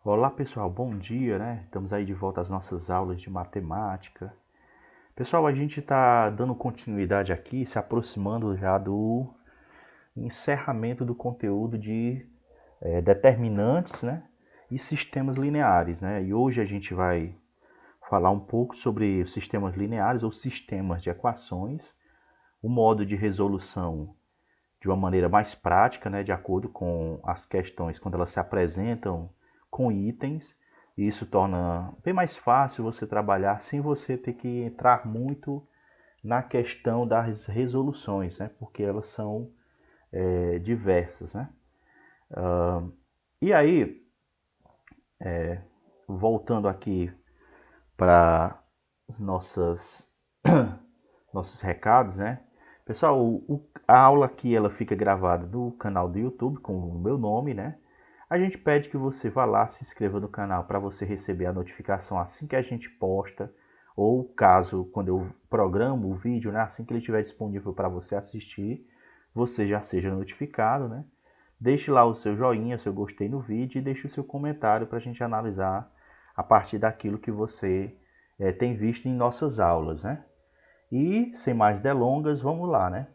Olá pessoal, bom dia, né? Estamos aí de volta às nossas aulas de matemática. Pessoal, a gente está dando continuidade aqui, se aproximando já do encerramento do conteúdo de determinantes, né? E sistemas lineares, né? E hoje a gente vai falar um pouco sobre os sistemas lineares ou sistemas de equações, o modo de resolução de uma maneira mais prática, né, de acordo com as questões quando elas se apresentam com itens. E isso torna bem mais fácil você trabalhar sem você ter que entrar muito na questão das resoluções, né, porque elas são diversas. Né? E aí, voltando aqui para nossas nossos recados, né? Pessoal, a aula aqui ela fica gravada no canal do YouTube com o meu nome, né? A gente pede que você vá lá, se inscreva no canal para você receber a notificação assim que a gente posta, ou caso, quando eu programo o vídeo, né? Assim que ele estiver disponível para você assistir, você já seja notificado, né? Deixe lá o seu joinha, seu gostei no vídeo e deixe o seu comentário para a gente analisar a partir daquilo que você tem visto em nossas aulas, né? E, sem mais delongas, vamos lá, né?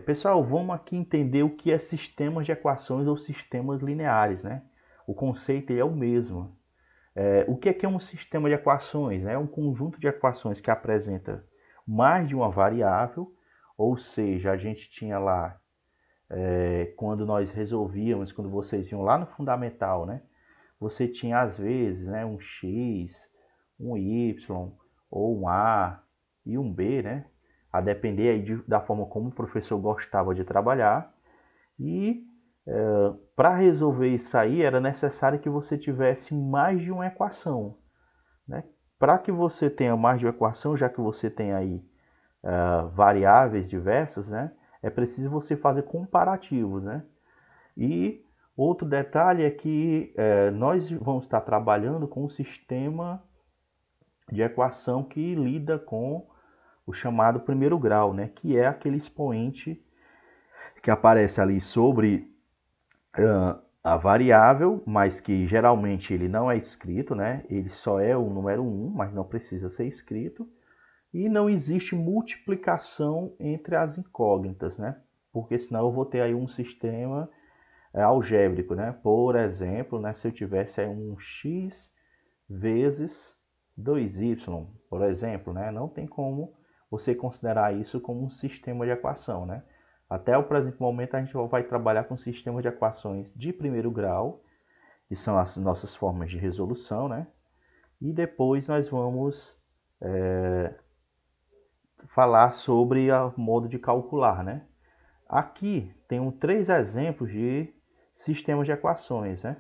Pessoal, vamos aqui entender o que é sistemas de equações ou sistemas lineares, né? O conceito é o mesmo. O que é um sistema de equações? Né? É um conjunto de equações que apresenta mais de uma variável, ou seja, a gente tinha lá, quando nós resolvíamos, quando vocês iam lá no fundamental, né? Você tinha às vezes, né, um x, um y ou um a e um b, né? A depender aí da forma como o professor gostava de trabalhar. E para resolver isso aí era necessário que você tivesse mais de uma equação, né? Para que você tenha mais de uma equação, já que você tem aí variáveis diversas, né? É preciso você fazer comparativos, né? E outro detalhe é que nós vamos estar trabalhando com um sistema de equação que lida com o chamado primeiro grau, né? Que é aquele expoente que aparece ali sobre a variável, mas que geralmente ele não é escrito, né? Ele só é o número um, mas não precisa ser escrito. E não existe multiplicação entre as incógnitas, né? Porque senão eu vou ter aí um sistema algébrico, né? Por exemplo, né, se eu tivesse aí um x vezes 2y, por exemplo, né? Não tem como você considerar isso como um sistema de equação, né? Até o presente momento a gente vai trabalhar com sistema de equações de primeiro grau, que são as nossas formas de resolução, né? E depois nós vamos falar sobre o modo de calcular, né? Aqui tem três exemplos de sistemas de equações, né?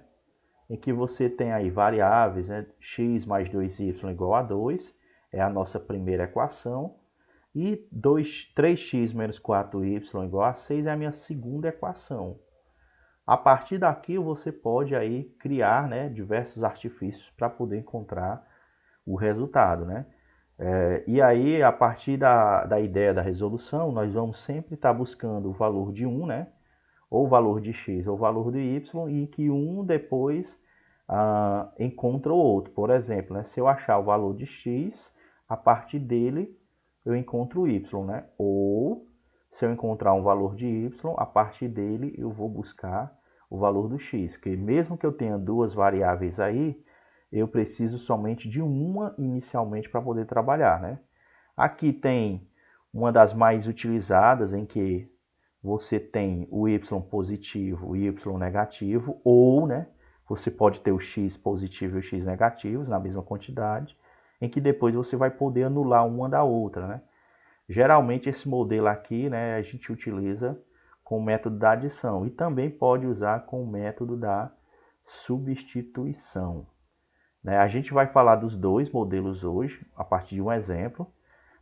Em que você tem aí variáveis, né? X mais 2y igual a 2, é a nossa primeira equação, e 3x menos 4y igual a 6 é a minha segunda equação. A partir daqui você pode aí criar, né, diversos artifícios para poder encontrar o resultado, né? E aí, a partir da ideia da resolução, nós vamos sempre estar buscando o valor de um, né? Ou o valor de x ou o valor de y, e que um depois encontra o outro. Por exemplo, né, se eu achar o valor de x, a partir dele eu encontro o y. Né? Ou se eu encontrar um valor de y, a partir dele eu vou buscar o valor do x. Porque mesmo que eu tenha duas variáveis aí, eu preciso somente de uma inicialmente para poder trabalhar. Né? Aqui tem uma das mais utilizadas, em que você tem o y positivo e o y negativo, ou, né, você pode ter o x positivo e o x negativos na mesma quantidade, em que depois você vai poder anular uma da outra, né? Geralmente esse modelo aqui, né, a gente utiliza com o método da adição e também pode usar com o método da substituição. Né? A gente vai falar dos dois modelos hoje, a partir de um exemplo,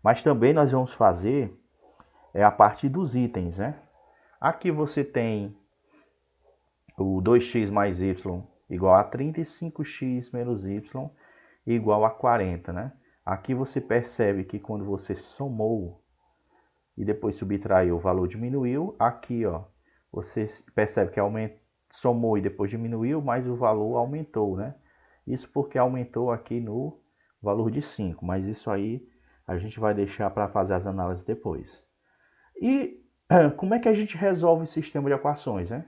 mas também nós vamos fazer a partir dos itens, né? Aqui você tem o 2x mais y igual a 30 e 5x menos y igual a 40, né? Aqui você percebe que quando você somou e depois subtraiu, o valor diminuiu. Aqui, ó, você percebe que somou e depois diminuiu, mas o valor aumentou, né? Isso porque aumentou aqui no valor de 5, mas isso aí a gente vai deixar para fazer as análises depois. E como é que a gente resolve o sistema de equações, né?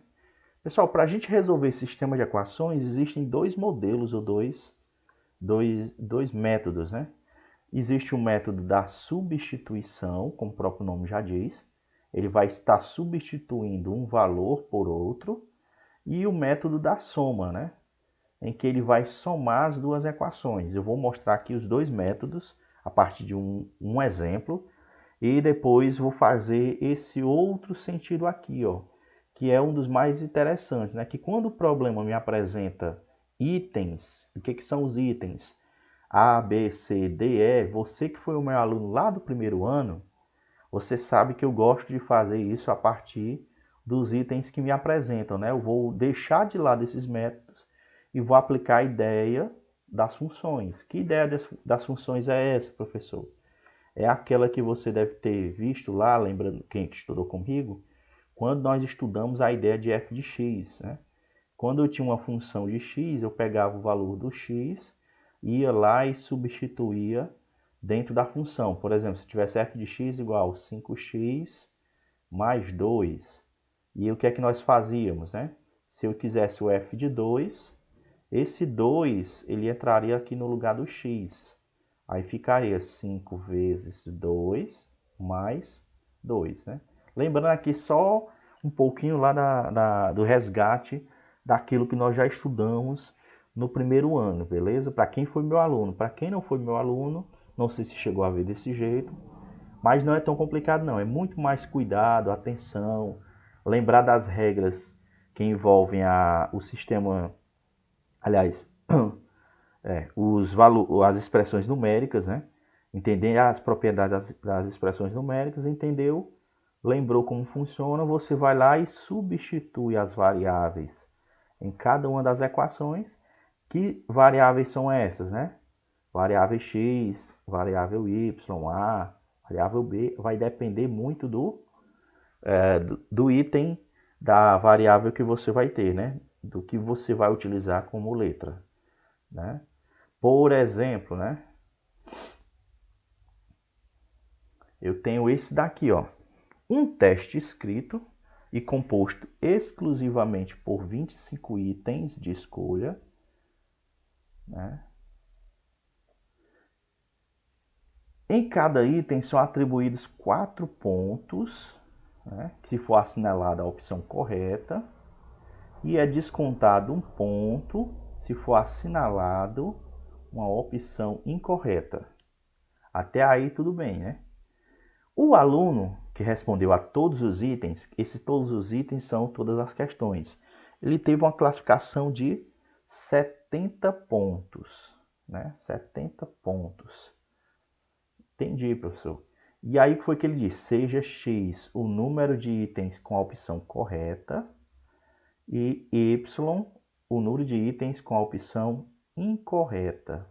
Pessoal, para a gente resolver esse sistema de equações, existem dois modelos ou dois métodos, né? Existe o método da substituição, como o próprio nome já diz. Ele vai estar substituindo um valor por outro. E o método da soma, né? Em que ele vai somar as duas equações. Eu vou mostrar aqui os dois métodos a partir de um exemplo. E depois vou fazer esse outro sentido aqui, ó, que é um dos mais interessantes, né? Que quando o problema me apresenta itens, o que são os itens? A, B, C, D, E, você que foi o meu aluno lá do primeiro ano, você sabe que eu gosto de fazer isso a partir dos itens que me apresentam, né? Eu vou deixar de lado esses métodos e vou aplicar a ideia das funções. Que ideia das funções é essa, professor? É aquela que você deve ter visto lá, lembrando quem estudou comigo, quando nós estudamos a ideia de f de x, né? Quando eu tinha uma função de x, eu pegava o valor do x, ia lá e substituía dentro da função. Por exemplo, se tivesse f de x igual a 5x mais 2. E o que é que nós fazíamos, né? Se eu quisesse o f de 2, esse 2 ele entraria aqui no lugar do x. Aí ficaria 5 vezes 2 mais 2, né? Lembrando aqui só um pouquinho lá do resgate daquilo que nós já estudamos no primeiro ano, beleza? Para quem foi meu aluno. Para quem não foi meu aluno, não sei se chegou a ver desse jeito, mas não é tão complicado não. É muito mais cuidado, atenção, lembrar das regras que envolvem o sistema, aliás, as expressões numéricas, né? Entender as propriedades das expressões numéricas, entendeu? Lembrou como funciona, você vai lá e substitui as variáveis em cada uma das equações. Que variáveis são essas, né? Variável x, variável y, a, variável b, vai depender muito do item da variável que você vai ter, né? Do que você vai utilizar como letra, né? Por exemplo, né? Eu tenho esse daqui, ó. Um teste escrito e composto exclusivamente por 25 itens de escolha, né? Em cada item são atribuídos 4 pontos, né? Se for assinalada a opção correta, e é descontado um ponto se for assinalado uma opção incorreta. Até aí tudo bem, né? O aluno que respondeu a todos os itens, esses todos os itens são todas as questões, ele teve uma classificação de 70 pontos, né? 70 pontos. Entendi, professor. E aí o que foi que ele disse? Seja x o número de itens com a opção correta e y o número de itens com a opção incorreta,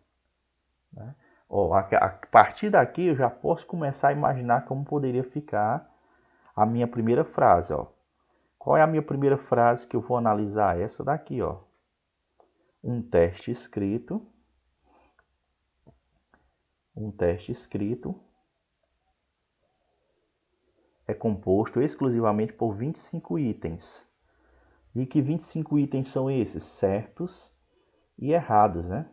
né? Ó, a partir daqui eu já posso começar a imaginar como poderia ficar a minha primeira frase. Ó. Qual é a minha primeira frase que eu vou analisar? Essa daqui, ó. Um teste escrito é composto exclusivamente por 25 itens. E que 25 itens são esses? Certos e errados, né?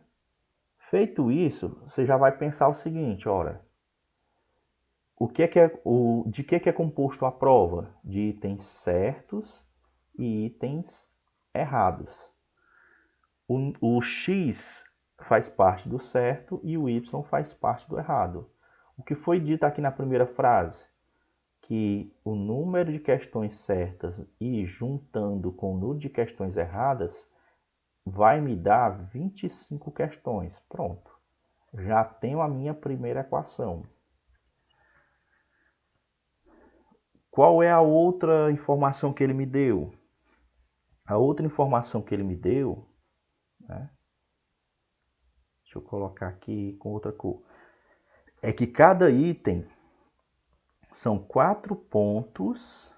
Feito isso, você já vai pensar o seguinte, ora, de que é composto a prova? De itens certos e itens errados. O x faz parte do certo e o y faz parte do errado. O que foi dito aqui na primeira frase? Que o número de questões certas e juntando com o número de questões erradas vai me dar 25 questões. Pronto. Já tenho a minha primeira equação. Qual é a outra informação que ele me deu? A outra informação que ele me deu, né? Deixa eu colocar aqui com outra cor, é que cada item são 4 pontos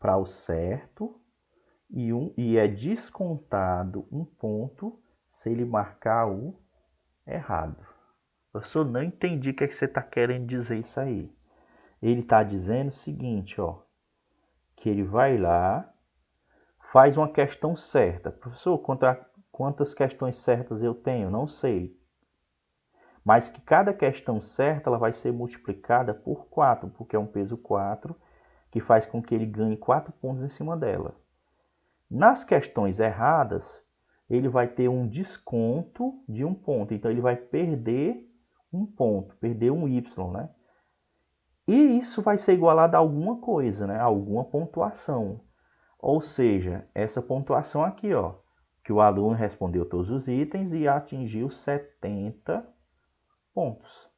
para o certo e é descontado um ponto se ele marcar o errado. Professor, não entendi o que você está querendo dizer isso aí. Ele está dizendo o seguinte, ó, que ele vai lá, faz uma questão certa. Professor, quantas questões certas eu tenho? Não sei. Mas que cada questão certa ela vai ser multiplicada por 4, porque é um peso 4, que faz com que ele ganhe 4 pontos em cima dela. Nas questões erradas, ele vai ter um desconto de um ponto. Então, ele vai perder um ponto, perder um Y, né? E isso vai ser igualado a alguma coisa, né? A alguma pontuação. Ou seja, essa pontuação aqui, ó, que o aluno respondeu todos os itens e atingiu 70 pontos.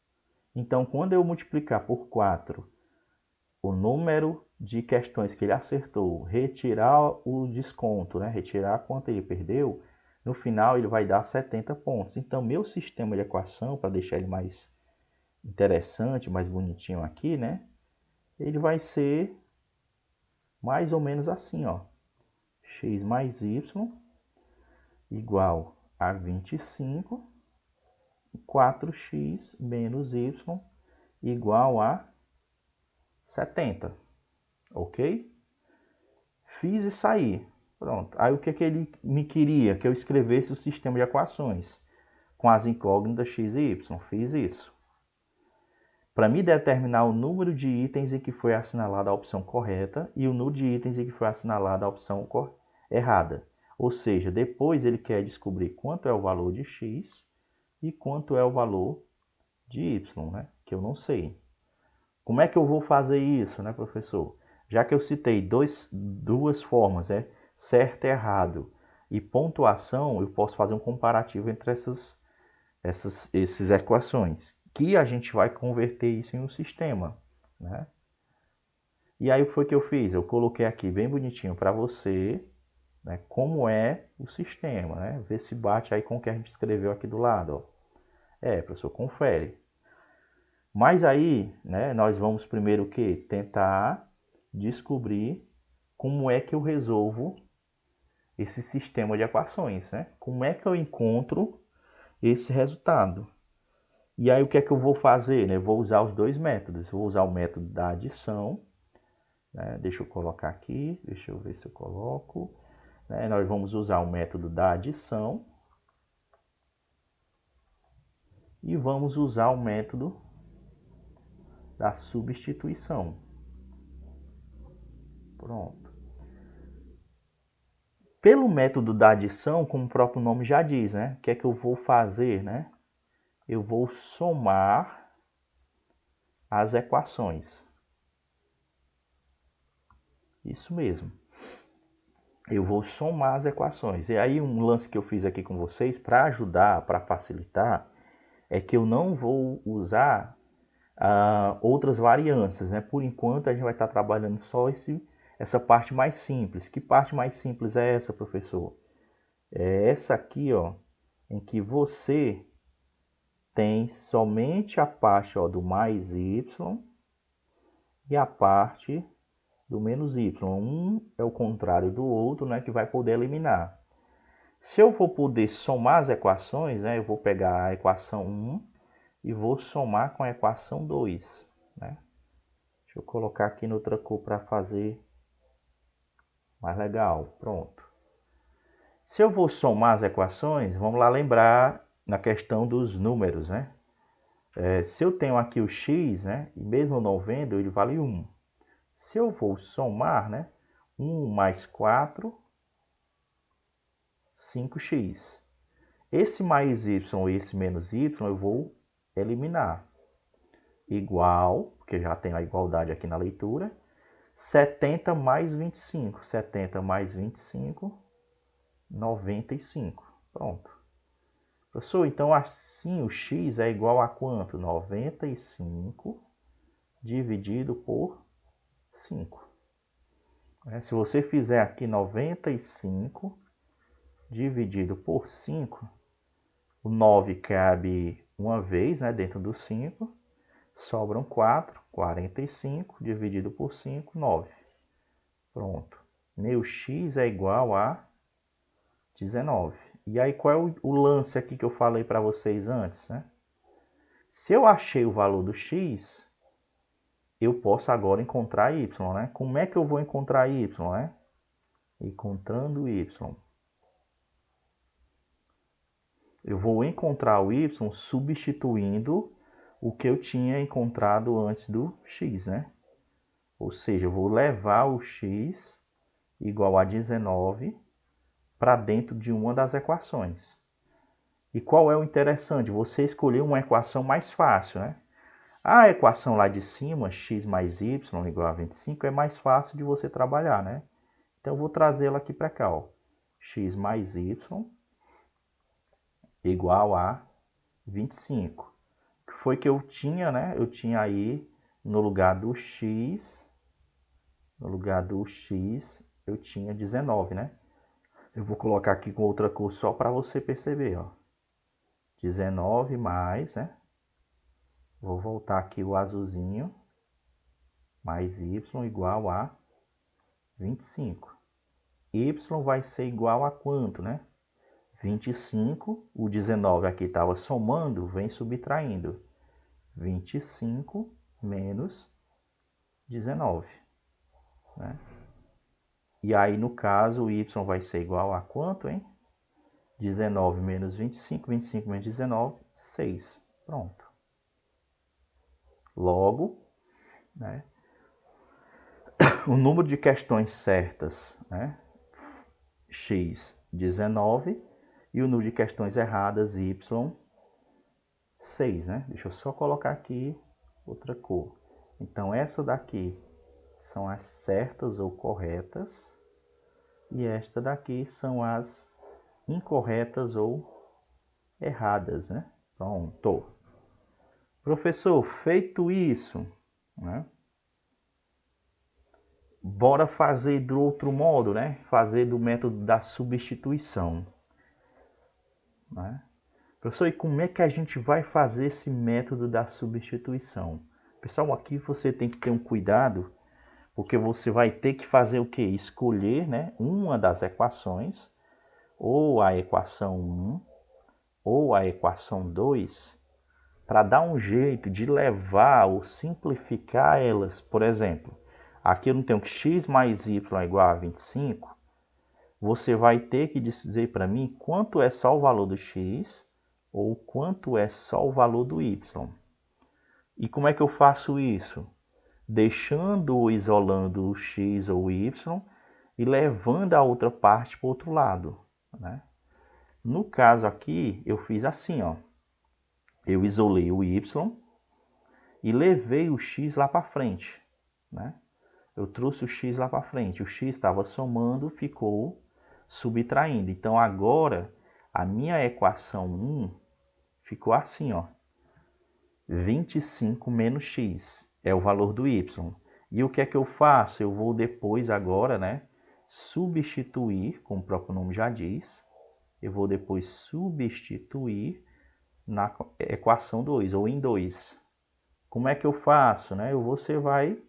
Então, quando eu multiplicar por 4 o número de questões que ele acertou, retirar o desconto, né? Retirar quanto ele perdeu, no final ele vai dar 70 pontos. Então, meu sistema de equação, para deixar ele mais interessante, mais bonitinho aqui, né? Ele vai ser mais ou menos assim, ó. X mais y igual a 25, 4x menos y igual a 70, ok? Fiz isso aí, pronto. Aí o que ele me queria? Que eu escrevesse o sistema de equações com as incógnitas x e y. Fiz isso. Para me determinar o número de itens em que foi assinalada a opção correta e o número de itens em que foi assinalada a opção errada. Ou seja, depois ele quer descobrir quanto é o valor de x e quanto é o valor de y, né? Que eu não sei. Como é que eu vou fazer isso, né, professor? Já que eu citei duas formas, certo e errado, e pontuação, eu posso fazer um comparativo entre essas equações, que a gente vai converter isso em um sistema, né? E aí o que foi que eu fiz? Eu coloquei aqui bem bonitinho para você, né, como é o sistema, né? Vê se bate aí com o que a gente escreveu aqui do lado, ó. Professor, confere. Mas aí, né, nós vamos primeiro o quê? Tentar descobrir como é que eu resolvo esse sistema de equações, né? Como é que eu encontro esse resultado? E aí o que é que eu vou fazer? Né? Eu vou usar os dois métodos. Eu vou usar o método da adição, né? Deixa eu colocar aqui, deixa eu ver se eu coloco. Né? Nós vamos usar o método da adição e vamos usar o método da substituição. Pronto. Pelo método da adição, como o próprio nome já diz, né? O que é que eu vou fazer, né? Eu vou somar as equações. Isso mesmo. Eu vou somar as equações. E aí um lance que eu fiz aqui com vocês, para ajudar, para facilitar, é que eu não vou usar outras variâncias, né? Por enquanto a gente vai estar trabalhando só essa parte mais simples. Que parte mais simples é essa, professor? É essa aqui, ó, em que você tem somente a parte, ó, do mais y e a parte do menos y. Um é o contrário do outro, né, que vai poder eliminar. Se eu for poder somar as equações, né, eu vou pegar a equação 1 e vou somar com a equação 2. Né? Deixa eu colocar aqui no outra cor para fazer mais legal. Pronto. Se eu vou somar as equações, vamos lá lembrar na questão dos números, né? Se eu tenho aqui o x, né, e mesmo não vendo, ele vale 1. Se eu vou somar, né, 1 mais 4, 5x. Esse mais y e esse menos y eu vou eliminar. Igual, porque já tem a igualdade aqui na leitura, 70 mais 25. 70 mais 25, 95. Pronto. Professor, então assim o x é igual a quanto? 95 dividido por 5. Se você fizer aqui 95 dividido por 5, o 9 cabe uma vez, né, dentro do 5, sobram 4, 45 dividido por 5, 9. Pronto. Meu x é igual a 19. E aí qual é o lance aqui que eu falei para vocês antes, né? Se eu achei o valor do x, eu posso agora encontrar y, né? Como é que eu vou encontrar y, né? Encontrando y. Eu vou encontrar o y substituindo o que eu tinha encontrado antes do x, né? Ou seja, eu vou levar o x igual a 19 para dentro de uma das equações. E qual é o interessante? Você escolher uma equação mais fácil, né? A equação lá de cima, x mais y igual a 25, é mais fácil de você trabalhar, né? Então eu vou trazê-la aqui para cá, ó. X mais y igual a 25. O que foi que eu tinha, né? Eu tinha aí no lugar do x, eu tinha 19, né? Eu vou colocar aqui com outra cor só para você perceber, ó. 19 mais, né? Vou voltar aqui o azulzinho, mais y igual a 25. Y vai ser igual a quanto, né? 25, o 19 aqui estava somando, vem subtraindo. 25 menos 19, né? E aí, no caso, o y vai ser igual a quanto, hein? 19 menos 25, 25 menos 19, 6. Pronto. Logo, né, o número de questões certas, né, x, 19, e o número de questões erradas, y, 6, né? Deixa eu só colocar aqui outra cor. Então, essa daqui são as certas ou corretas, e esta daqui são as incorretas ou erradas, né? Pronto. Professor, feito isso, né? Bora fazer do outro modo, né? Fazer do método da substituição, né? Professor, e como é que a gente vai fazer esse método da substituição? Pessoal, aqui você tem que ter um cuidado, porque você vai ter que fazer o quê? Escolher, né, uma das equações, ou a equação 1, ou a equação 2, para dar um jeito de levar ou simplificar elas. Por exemplo, aqui eu não tenho que x mais y é igual a 25. Você vai ter que dizer para mim quanto é só o valor do x ou quanto é só o valor do y. E como é que eu faço isso? Deixando ou isolando o x ou o y e levando a outra parte para o outro lado, né? No caso aqui, eu fiz assim, ó. Eu isolei o y e levei o x lá para frente, né? Eu trouxe o x lá para frente. O x estava somando, ficou subtraindo. Então agora a minha equação 1 ficou assim, ó. 25 menos x é o valor do y. E o que é que eu faço? Eu vou depois agora, né, substituir, como o próprio nome já diz. Eu vou depois substituir na equação 2 ou em 2. Como é que eu faço, né? Você vai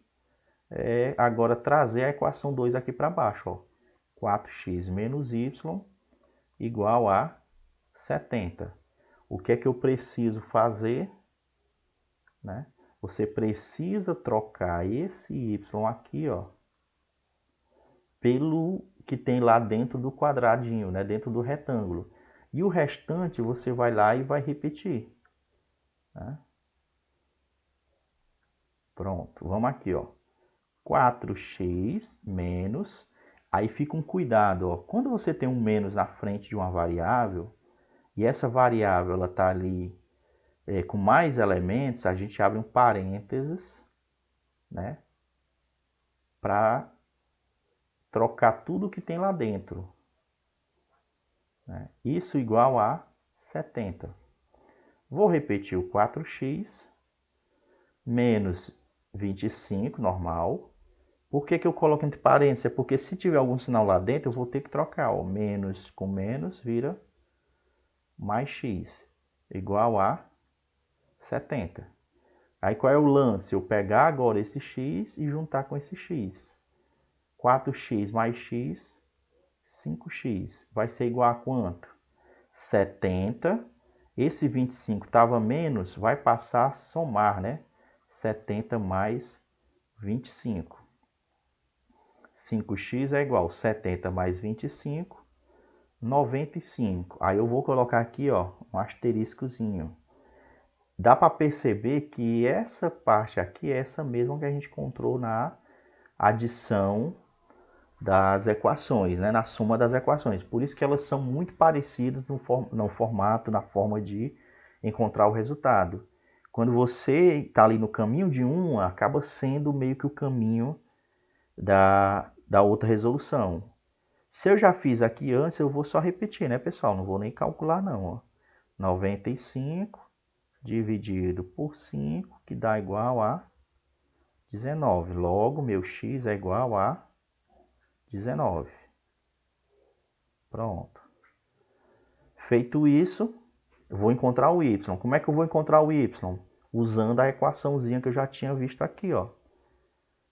agora trazer a equação 2 aqui para baixo, ó. 4x menos y igual a 70. O que é que eu preciso fazer, né? Você precisa trocar esse y aqui, ó, pelo que tem lá dentro do quadradinho, né? Dentro do retângulo. E o restante você vai lá e vai repetir, né? Pronto, vamos aqui, ó. 4x menos, aí fica um cuidado, ó. Quando você tem um menos na frente de uma variável, e essa variável ela está ali com mais elementos, a gente abre um parênteses, né, para trocar tudo que tem lá dentro, né? Isso igual a 70. Vou repetir o 4x menos 25, normal. Por que eu coloco entre parênteses? É porque se tiver algum sinal lá dentro, eu vou ter que trocar. Ó. Menos com menos vira mais x, igual a 70. Aí qual é o lance? Eu pegar agora esse x e juntar com esse x. 4x mais x, 5x. Vai ser igual a quanto? 70. Esse 25 estava menos, vai passar a somar, né? 70 mais 25. 5x é igual a 70 mais 25, 95. Aí eu vou colocar aqui, ó, um asteriscozinho. Dá para perceber que essa parte aqui é essa mesma que a gente encontrou na adição das equações, né? Na soma das equações. Por isso que elas são muito parecidas no formato, na forma de encontrar o resultado. Quando você está ali no caminho de uma, acaba sendo meio que o caminho da outra resolução. Se eu já fiz aqui antes, eu vou só repetir, né, pessoal? Não vou nem calcular, não. Ó. 95 dividido por 5, que dá igual a 19. Logo, meu x é igual a 19. Pronto. Feito isso, eu vou encontrar o y. Como é que eu vou encontrar o y? Usando a equaçãozinha que eu já tinha visto aqui, ó.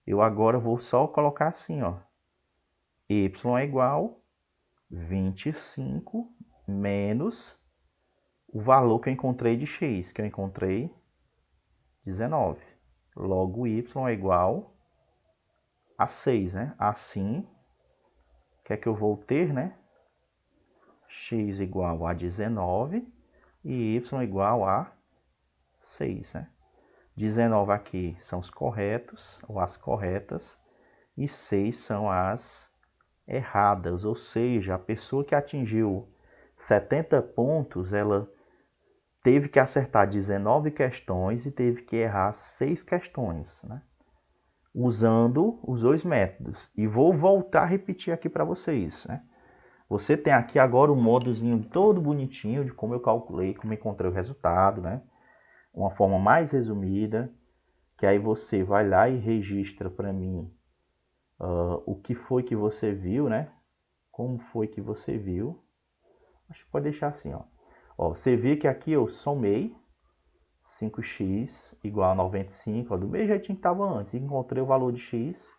Eu agora vou só colocar assim, ó. Y é igual a 25 menos o valor que eu encontrei de x, que eu encontrei 19. Logo, y é igual a 6, né? Assim, o que é que eu vou ter, né? X igual a 19 e y igual a 6, né? 19 aqui são os corretos, ou as corretas, e 6 são as erradas, ou seja, a pessoa que atingiu 70 pontos, ela teve que acertar 19 questões e teve que errar 6 questões, né? Usando os dois métodos. E vou voltar a repetir aqui para vocês, né? Você tem aqui agora um modozinho todo bonitinho de como eu calculei, como encontrei o resultado, né? Uma forma mais resumida, que aí você vai lá e registra para mim o que foi que você viu, né? Como foi que você viu. Acho que pode deixar assim, ó. Ó, você vê que aqui eu somei 5x igual a 95, ó, do mesmo jeitinho que estava antes. E encontrei o valor de x,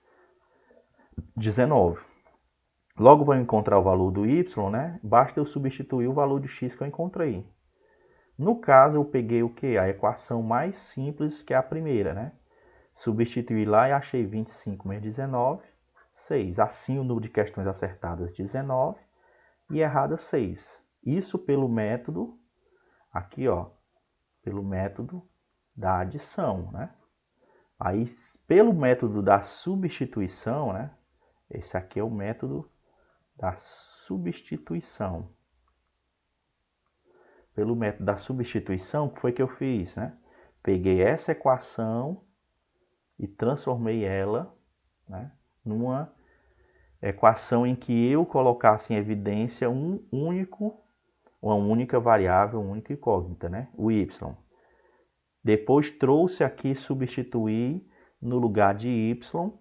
19. Logo, para encontrar o valor do y, né? Basta eu substituir o valor de x que eu encontrei. No caso, eu peguei o quê? A equação mais simples, que é a primeira, né? Substituí lá e achei 25 menos 19, 6. Assim, o número de questões acertadas, 19, e erradas, 6. Isso pelo método, aqui, ó, pelo método da adição, né? Aí, pelo método da substituição, né? Esse aqui é o método da substituição. Pelo método da substituição, o que foi que eu fiz, né? Peguei essa equação e transformei ela, né, numa equação em que eu colocasse em evidência uma única variável, uma única incógnita, né, o y. Depois trouxe aqui, substituí no lugar de y,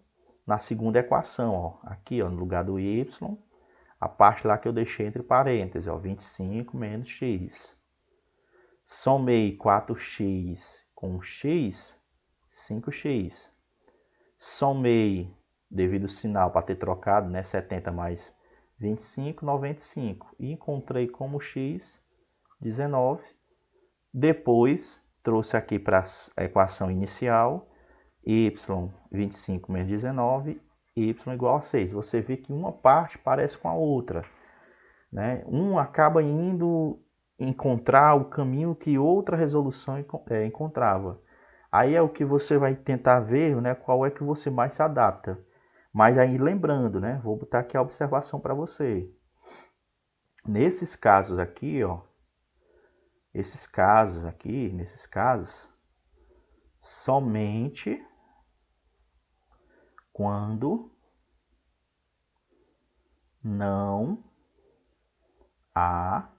na segunda equação, ó, aqui, ó, no lugar do y, a parte lá que eu deixei entre parênteses, ó, 25 menos x. Somei 4x com x, 5x. Somei, devido ao sinal para ter trocado, né, 70 mais 25, 95. E encontrei como x 19. Depois, trouxe aqui para a equação inicial, y 25 menos 19, y igual a 6. Você vê que uma parte parece com a outra, né? Um acaba indo encontrar o caminho que outra resolução encontrava. Aí é o que você vai tentar ver, né, qual é que você mais se adapta. Mas aí lembrando, né, vou botar aqui a observação para você. Nesses casos aqui, ó, nesses casos, somente quando não há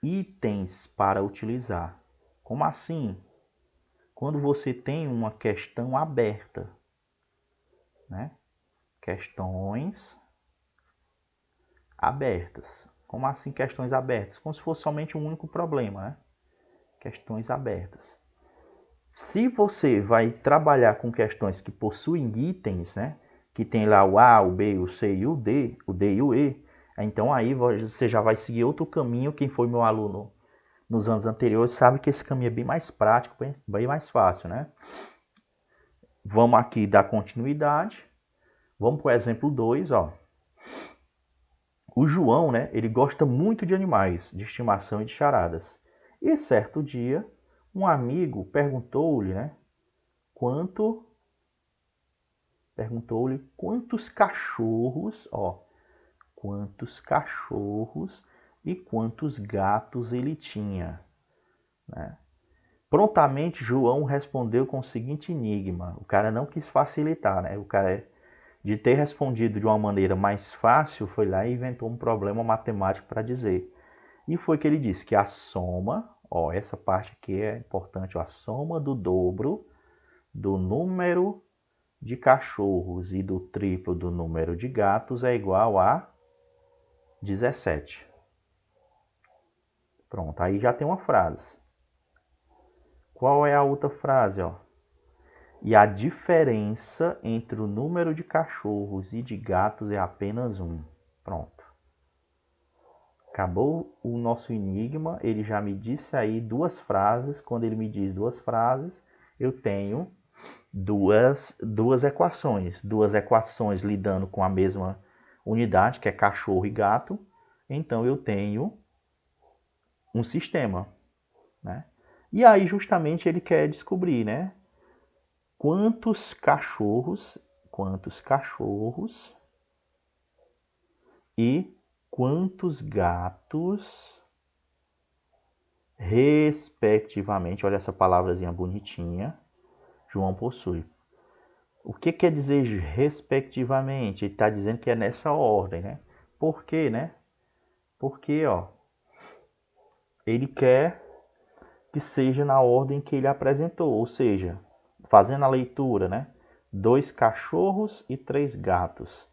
itens para utilizar. Como assim? Quando você tem uma questão aberta, né? Questões abertas. Como assim questões abertas? Como se fosse somente um único problema, né? Questões abertas. Se você vai trabalhar com questões que possuem itens, né? que tem lá o A, o B, o C e o D e o E, então aí você já vai seguir outro caminho. Quem foi meu aluno nos anos anteriores sabe que esse caminho é bem mais prático, bem mais fácil, né? Vamos aqui dar continuidade. Vamos para o exemplo 2, ó. O João, né, ele gosta muito de animais, de estimação e de charadas. E certo dia, um amigo perguntou-lhe, né, quantos cachorros, ó, quantos cachorros e quantos gatos ele tinha, né? Prontamente João respondeu com o seguinte enigma. O cara não quis facilitar, né? O cara, de ter respondido de uma maneira mais fácil, foi lá e inventou um problema matemático para dizer. E foi que ele disse que a soma, ó, essa parte aqui é importante, ó, a soma do dobro do número de cachorros e do triplo do número de gatos é igual a 17. Pronto, aí já tem uma frase. Qual é a outra frase, ó? E a diferença entre o número de cachorros e de gatos é apenas 1. Pronto. Acabou o nosso enigma. Ele já me disse aí duas frases. Quando ele me diz duas frases, eu tenho duas equações. Duas equações lidando com a mesma unidade, que é cachorro e gato. Então eu tenho um sistema, né? E aí justamente ele quer descobrir, né? Quantos cachorros e quantos gatos, respectivamente. Olha essa palavrazinha bonitinha. João possui. O que quer dizer respectivamente? Ele está dizendo que é nessa ordem, né? Por quê, né? Porque, ó, ele quer que seja na ordem que ele apresentou, ou seja, fazendo a leitura, né? 2 cachorros e 3 gatos.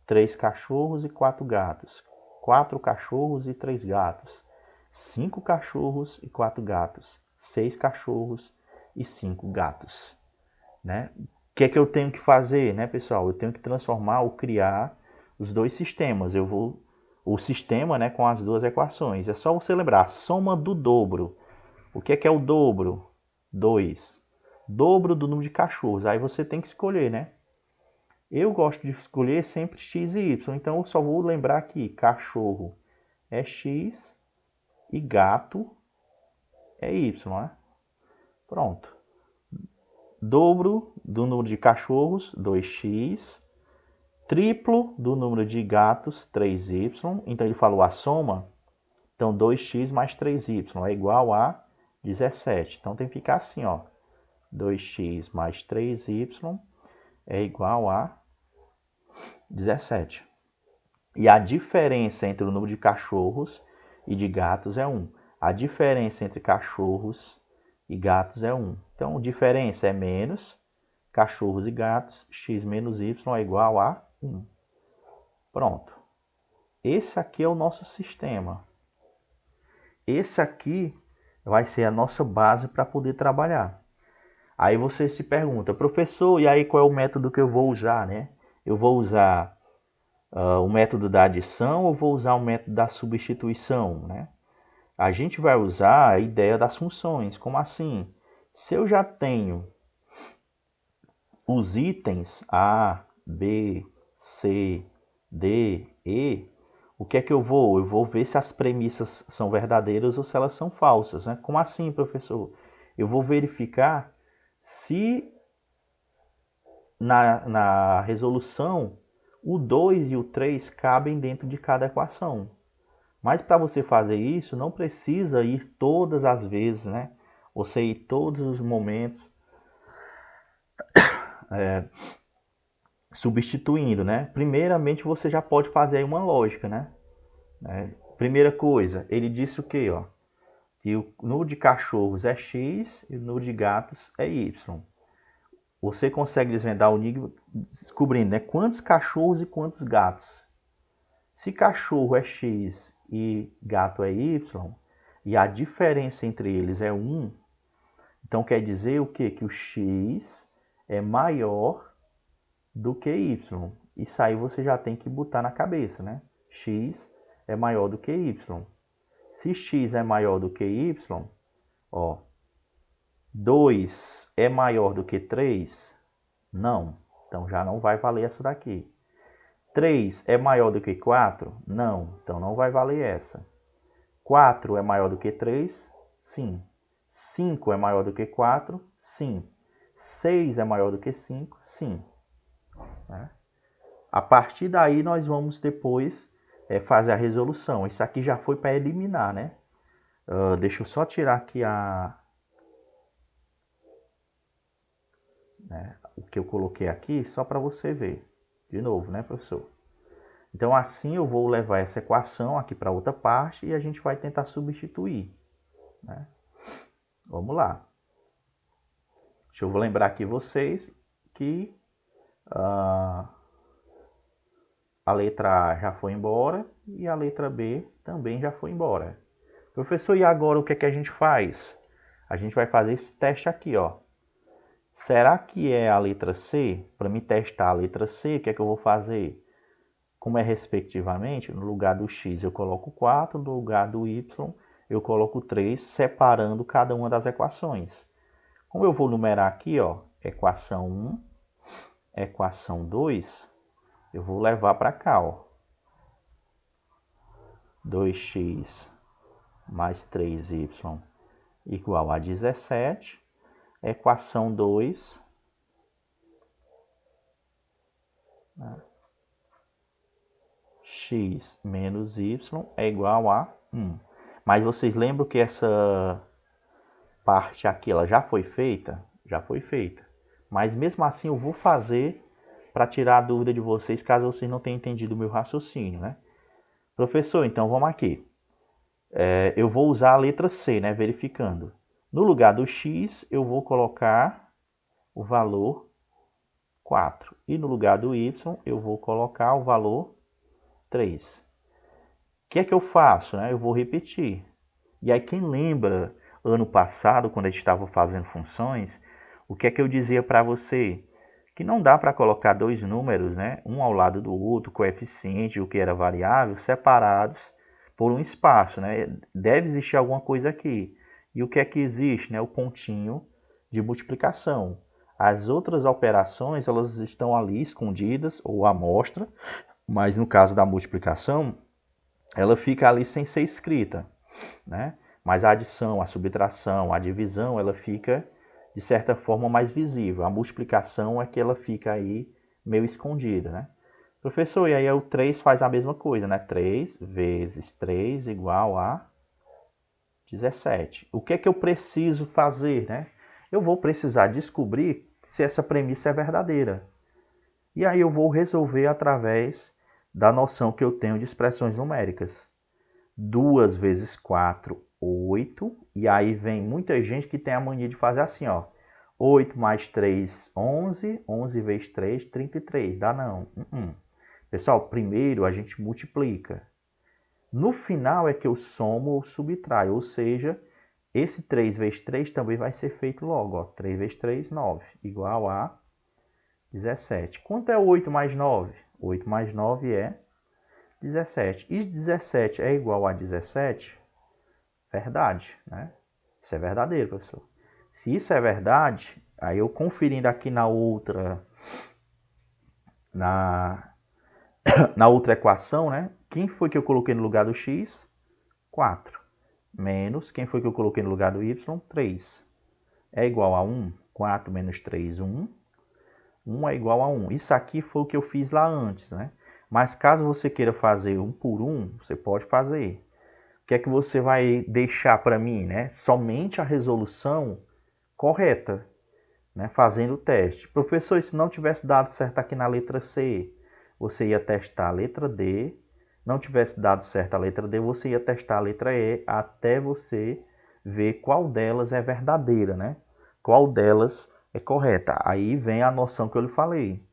3 cachorros e 4 gatos. 4 cachorros e 3 gatos. 5 cachorros e 4 gatos. 6 cachorros e 5 gatos, né? O que é que eu tenho que fazer, né, pessoal? Eu tenho que transformar ou criar os dois sistemas. O sistema, né, com as duas equações. É só você lembrar, a soma do dobro. O que é o dobro? 2. Dobro do número de cachorros. Aí você tem que escolher, né? Eu gosto de escolher sempre x e y. Então eu só vou lembrar aqui, cachorro é x e gato é y, né? Pronto. Dobro do número de cachorros, 2x. Triplo do número de gatos, 3y. Então ele falou a soma. Então 2x mais 3y é igual a 17. Então tem que ficar assim, ó. 2x mais 3y é igual a 17. E a diferença entre o número de cachorros e de gatos é 1. A diferença entre cachorros e gatos é 1. Então, diferença é menos cachorros e gatos, x menos y é igual a 1. Pronto. Esse aqui é o nosso sistema. Esse aqui vai ser a nossa base para poder trabalhar. Aí você se pergunta, professor, e aí qual é o método que eu vou usar, né? Eu vou usar o método da adição ou vou usar o método da substituição, né? A gente vai usar a ideia das funções. Como assim? Se eu já tenho os itens A, B, C, D, E, o que é que eu vou? Eu vou ver se as premissas são verdadeiras ou se elas são falsas, né? Como assim, professor? Eu vou verificar se na resolução o 2 e o 3 cabem dentro de cada equação. Mas para você fazer isso, não precisa ir todas as vezes, né? Você ir todos os momentos substituindo, né? Primeiramente, você já pode fazer aí uma lógica, né? Primeira coisa, ele disse o quê, ó? Que o número de cachorros é x e o número de gatos é y. Você consegue desvendar o enigma descobrindo, né? Quantos cachorros e quantos gatos. Se cachorro é x e gato é y, e a diferença entre eles é 1, então quer dizer o quê? Que o x é maior do que y. Isso aí você já tem que botar na cabeça, né? X é maior do que y. Se x é maior do que y, ó, 2 é maior do que 3? Não. Então já não vai valer essa daqui. 3 é maior do que 4? Não. Então não vai valer essa. 4 é maior do que 3? Sim. 5 é maior do que 4? Sim. 6 é maior do que 5? Sim. Né? A partir daí nós vamos depois fazer a resolução. Isso aqui já foi para eliminar, né? Deixa eu só tirar aqui o que eu coloquei aqui, só para você ver. De novo, né, professor? Então assim eu vou levar essa equação aqui para outra parte e a gente vai tentar substituir. Né? Vamos lá. Deixa eu lembrar aqui vocês que a letra A já foi embora e a letra B também já foi embora. Professor, e agora o que é que a gente faz? A gente vai fazer esse teste aqui, ó. Será que é a letra C? Para me testar a letra C, o que é que eu vou fazer? Como é respectivamente, no lugar do X eu coloco 4, no lugar do Y eu coloco 3, separando cada uma das equações. Como eu vou numerar aqui, ó, equação 1, equação 2, eu vou levar para cá, ó. 2x mais 3y igual a 17. Equação 2, né? X menos y é igual a 1. Mas vocês lembram que essa parte aqui ela já foi feita? Já foi feita. Mas mesmo assim eu vou fazer para tirar a dúvida de vocês, caso vocês não tenham entendido o meu raciocínio, né? Professor, então vamos aqui. Eu vou usar a letra C, né? Verificando. No lugar do X, eu vou colocar o valor 4. E no lugar do Y, eu vou colocar o valor 3. O que é que eu faço? Né? Eu vou repetir. E aí quem lembra, ano passado, quando a gente estava fazendo funções, o que é que eu dizia para você? Que não dá para colocar dois números, né? Um ao lado do outro, coeficiente, o que era variável, separados por um espaço. Né? Deve existir alguma coisa aqui. E o que é que existe? Né? O pontinho de multiplicação. As outras operações, elas estão ali escondidas, ou à mostra, mas no caso da multiplicação, ela fica ali sem ser escrita, né? Mas a adição, a subtração, a divisão, ela fica, de certa forma, mais visível. A multiplicação é que ela fica aí meio escondida, né? Professor, e aí o 3 faz a mesma coisa, né? 3 vezes 3 igual a 17. O que é que eu preciso fazer, né? Eu vou precisar descobrir se essa premissa é verdadeira. E aí eu vou resolver através da noção que eu tenho de expressões numéricas. 2 vezes 4, 8. E aí vem muita gente que tem a mania de fazer assim, ó. 8 mais 3, 11. 11 vezes 3, 33. Dá não. Pessoal, primeiro a gente multiplica. No final é que eu somo ou subtraio. Ou seja, esse 3 vezes 3 também vai ser feito logo. Ó. 3 vezes 3, 9. Igual a 17. Quanto é 8 mais 9? 8 mais 9 é 17. E 17 é igual a 17? Verdade, né? Isso é verdadeiro, professor. Se isso é verdade, aí eu conferindo aqui na outra equação, né? Quem foi que eu coloquei no lugar do x? 4. Menos, quem foi que eu coloquei no lugar do y? 3. É igual a 1. 4 menos 3, 1. 1 é igual a 1. Isso aqui foi o que eu fiz lá antes, né? Mas caso você queira fazer um por um, você pode fazer. O que é que você vai deixar para mim, né? Somente a resolução correta, né? Fazendo o teste. Professor, e se não tivesse dado certo aqui na letra C, você ia testar a letra D. Não tivesse dado certo a letra D, você ia testar a letra E até você ver qual delas é verdadeira, né? Qual delas é correta. Aí vem a noção que eu lhe falei.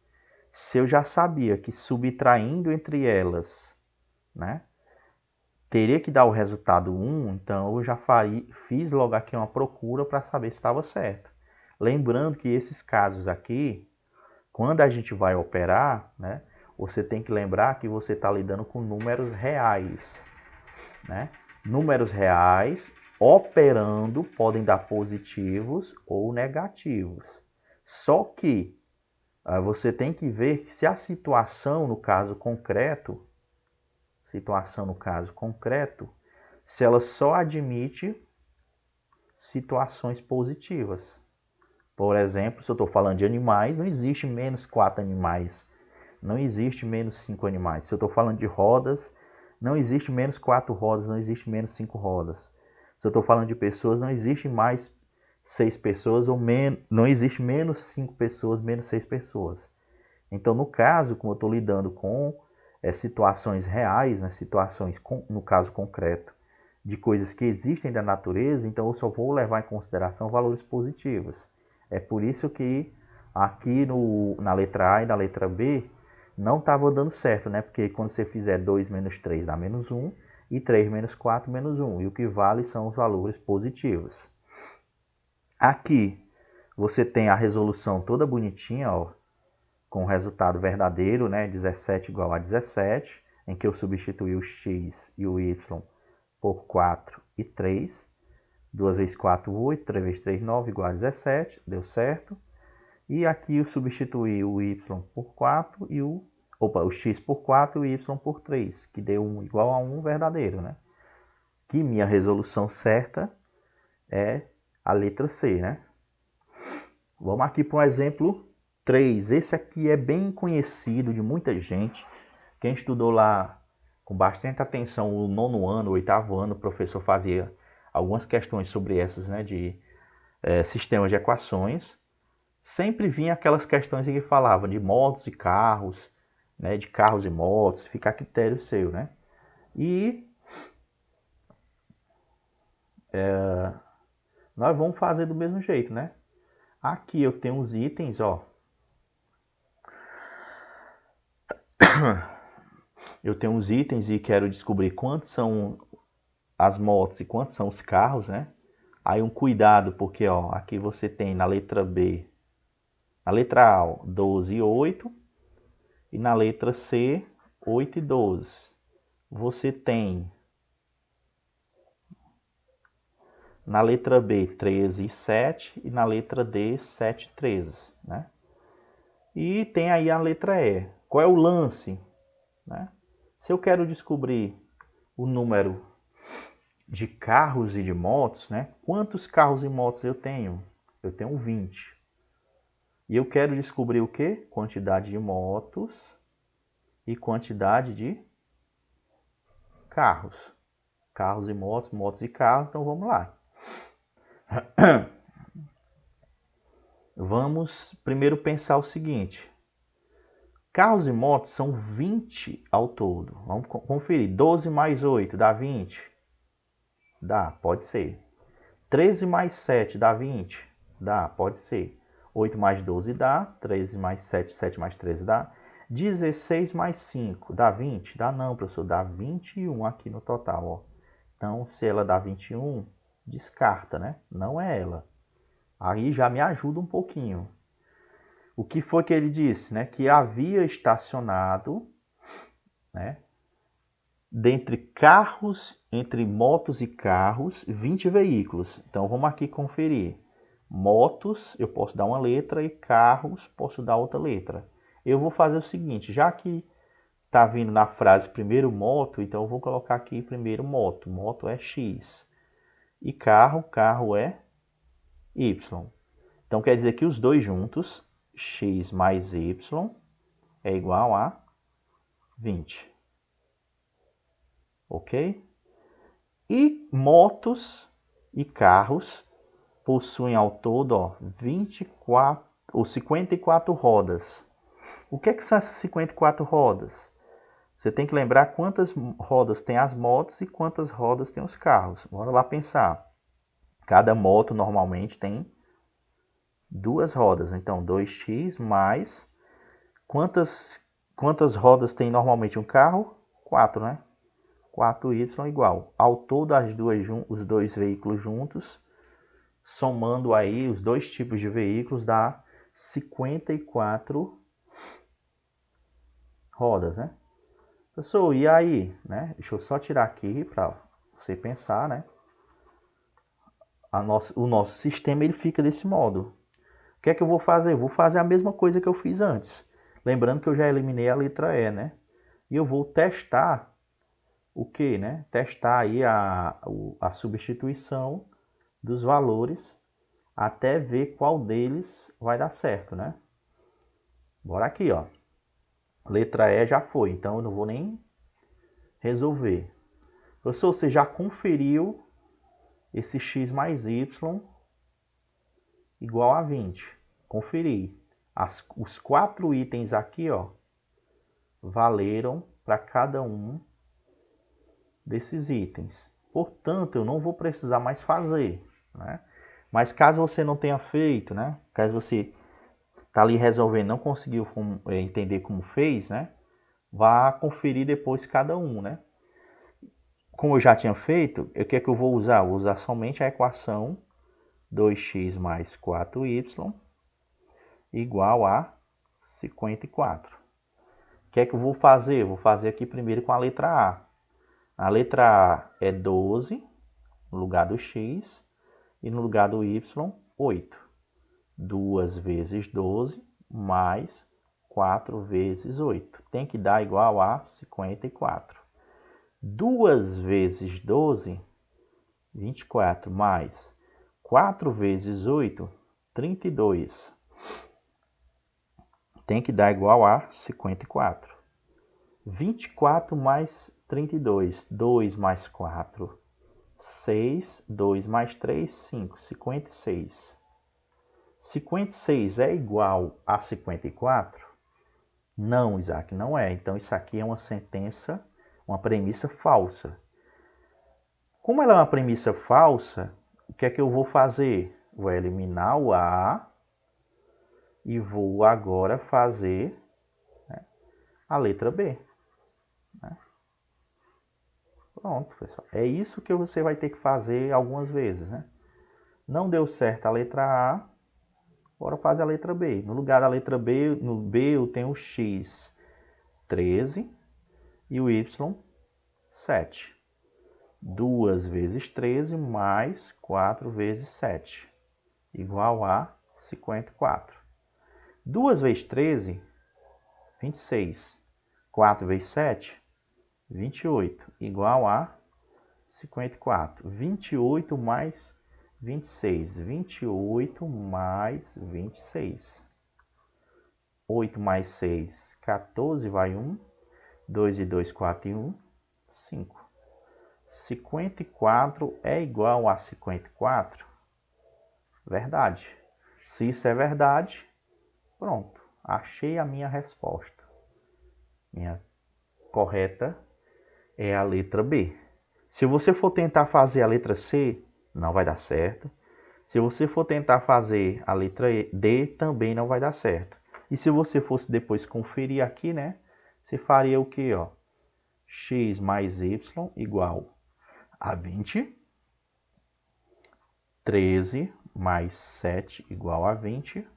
Se eu já sabia que subtraindo entre elas, né, teria que dar o resultado 1, então eu já fiz logo aqui uma procura para saber se estava certo. Lembrando que esses casos aqui, quando a gente vai operar, né, você tem que lembrar que você está lidando com números reais, né? Números reais operando podem dar positivos ou negativos. Só que você tem que ver que se a situação no caso concreto, se ela só admite situações positivas. Por exemplo, se eu estou falando de animais, não existe menos 4 animais. Não existe menos 5 animais. Se eu estou falando de rodas, não existe menos 4 rodas, não existe menos 5 rodas. Se eu estou falando de pessoas, não existe mais 6 pessoas, ou não existe menos 5 pessoas, menos 6 pessoas. Então, no caso, como eu estou lidando com situações reais, né, situações, no caso concreto, de coisas que existem da natureza, então eu só vou levar em consideração valores positivos. É por isso que aqui na letra A e na letra B não estava dando certo, né? Porque quando você fizer 2 menos 3 dá menos 1 e 3 menos 4 menos 1. E o que vale são os valores positivos. Aqui você tem a resolução toda bonitinha, ó, com o resultado verdadeiro, né? 17 igual a 17, em que eu substituí o x e o y por 4 e 3. 2 vezes 4, 8. 3 vezes 3, 9, igual a 17. Deu certo. E aqui eu substituí o y por 4 e o x por 4 e o y por 3, que deu 1 igual a 1 verdadeiro, né? Que minha resolução certa é a letra C, né? Vamos aqui para um exemplo 3. Esse aqui é bem conhecido de muita gente. Quem estudou lá com bastante atenção o 9º ano, o 8º ano, o professor fazia algumas questões sobre essas, né, de sistemas de equações. Sempre vinha aquelas questões que falavam de motos e carros, né, de carros e motos, fica a critério seu, né? E nós vamos fazer do mesmo jeito, né? Aqui eu tenho os itens, ó. Eu tenho os itens e quero descobrir quantos são as motos e quantos são os carros, né? Aí um cuidado, porque ó, aqui você tem na letra B, na letra A, 12 e 8, e na letra C, 8 e 12. Você tem na letra B, 13 e 7, e na letra D, 7 e 13, né? E tem aí a letra E. Qual é o lance, né? Se eu quero descobrir o número de carros e de motos, né? Quantos carros e motos eu tenho? Eu tenho 20. E eu quero descobrir o quê? Quantidade de motos e quantidade de carros. Carros e motos, motos e carros. Então vamos lá. Vamos primeiro pensar o seguinte. Carros e motos são 20 ao todo. Vamos conferir. 12 mais 8 dá 20? Dá, pode ser. 13 mais 7 dá 20? Dá, pode ser. 8 mais 12 dá. 13 mais 7, 7 mais 13 dá. 16 mais 5 dá 20? Dá não, professor. Dá 21 aqui no total, ó. Então, se ela dá 21, descarta, né? Não é ela. Aí já me ajuda um pouquinho. O que foi que ele disse, né? Que havia estacionado, né, dentre carros, entre motos e carros, 20 veículos. Então vamos aqui conferir. Motos, eu posso dar uma letra, e carros, posso dar outra letra. Eu vou fazer o seguinte, já que está vindo na frase primeiro moto, então eu vou colocar aqui primeiro moto. Moto é X. E carro, carro é Y. Então quer dizer que os dois juntos, X mais Y, é igual a 20. Ok? E motos e carros possuem ao todo, ó, 24 ou 54 rodas. O que são essas 54 rodas? Você tem que lembrar quantas rodas tem as motos e quantas rodas tem os carros. Bora lá pensar. Cada moto normalmente tem 2 rodas. Então, 2x mais... Quantas rodas tem normalmente um carro? 4, né? 4y igual. Ao todo, os dois veículos juntos, somando aí os dois tipos de veículos, dá 54 rodas, né? Professor, e aí, né? Deixa eu só tirar aqui para você pensar, né? O nosso sistema ele fica desse modo. O que é que eu vou fazer? Eu vou fazer a mesma coisa que eu fiz antes. Lembrando que eu já eliminei a letra E, né? E eu vou testar o que, né? Testar aí a substituição dos valores até ver qual deles vai dar certo, né? Bora aqui, ó. Letra E já foi, então eu não vou nem resolver. Professor, você já conferiu esse x mais y igual a 20. Conferi. Os 4 itens aqui, ó, valeram para cada um desses itens. Portanto, eu não vou precisar mais fazer, né? Mas caso você não tenha feito, né? Caso você tá ali resolvendo, não conseguiu entender como fez, né? Vá conferir depois cada um, né? Como eu já tinha feito, o que é que eu vou usar? Vou usar somente a equação 2x mais 4y igual a 54. O que é que eu vou fazer? Eu vou fazer aqui primeiro com a letra A. A letra A é 12 no lugar do x e no lugar do y, 8. 2 vezes 12 mais 4 vezes 8. Tem que dar igual a 54. 2 vezes 12, 24, mais 4 vezes 8, 32. Tem que dar igual a 54. 24 mais 32. 2 mais 4, 6. 2 mais 3, 5. 56. 56 é igual a 54? Não, Isaac, não é. Então isso aqui é uma sentença, uma premissa falsa. Como ela é uma premissa falsa, o que é que eu vou fazer? Vou eliminar o A e vou agora fazer, né, a letra B. Né? Pronto, pessoal. É isso que você vai ter que fazer algumas vezes. Né? Não deu certo a letra A, agora faz a letra B. No lugar da letra B, no B eu tenho o X 13 e o Y 7. 2 vezes 13 mais 4 vezes 7 igual a 54. 2 vezes 13, 26. 4 vezes 7, 28, igual a 54. 28 mais 26. 28 mais 26. 8 mais 6, 14, vai 1. 2 e 2, 4 e 1, 5. 54 é igual a 54? Verdade. Se isso é verdade, pronto. Achei a minha resposta. Minha correta é a letra B. Se você for tentar fazer a letra C, não vai dar certo. Se você for tentar fazer a letra D, também não vai dar certo. E se você fosse depois conferir aqui, né? Você faria o que, ó? X mais Y igual a 20. 13 mais 7 igual a 20.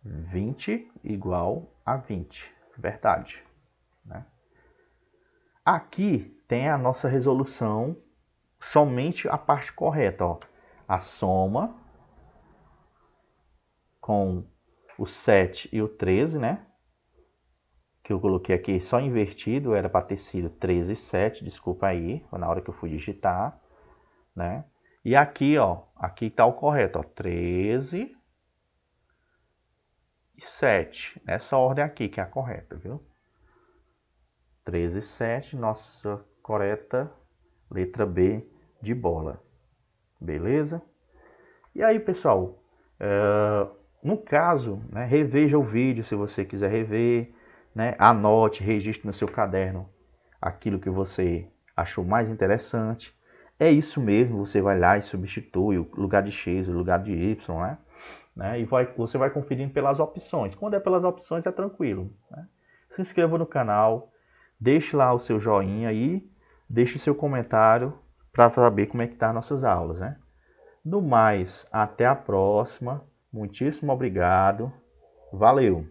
20 igual a 20. Verdade. Né? Aqui tem a nossa resolução, somente a parte correta. Ó. A soma com o 7 e o 13, né? Que eu coloquei aqui só invertido, era para ter sido 13 e 7, desculpa aí, foi na hora que eu fui digitar, né? E aqui, ó, aqui está o correto, ó, 13 e 7, nessa ordem aqui que é a correta, viu? 13 e 7, nossa correta letra B de bola, beleza? E aí, pessoal, no caso, né, reveja o vídeo se você quiser rever, né, anote, registre no seu caderno aquilo que você achou mais interessante. É isso mesmo, você vai lá e substitui o lugar de X, o lugar de Y, né? E você vai conferindo pelas opções. Quando é pelas opções é tranquilo. Né? Se inscreva no canal, deixe lá o seu joinha e deixe o seu comentário para saber como é que tá as nossas aulas. Né? No mais, até a próxima. Muitíssimo obrigado. Valeu!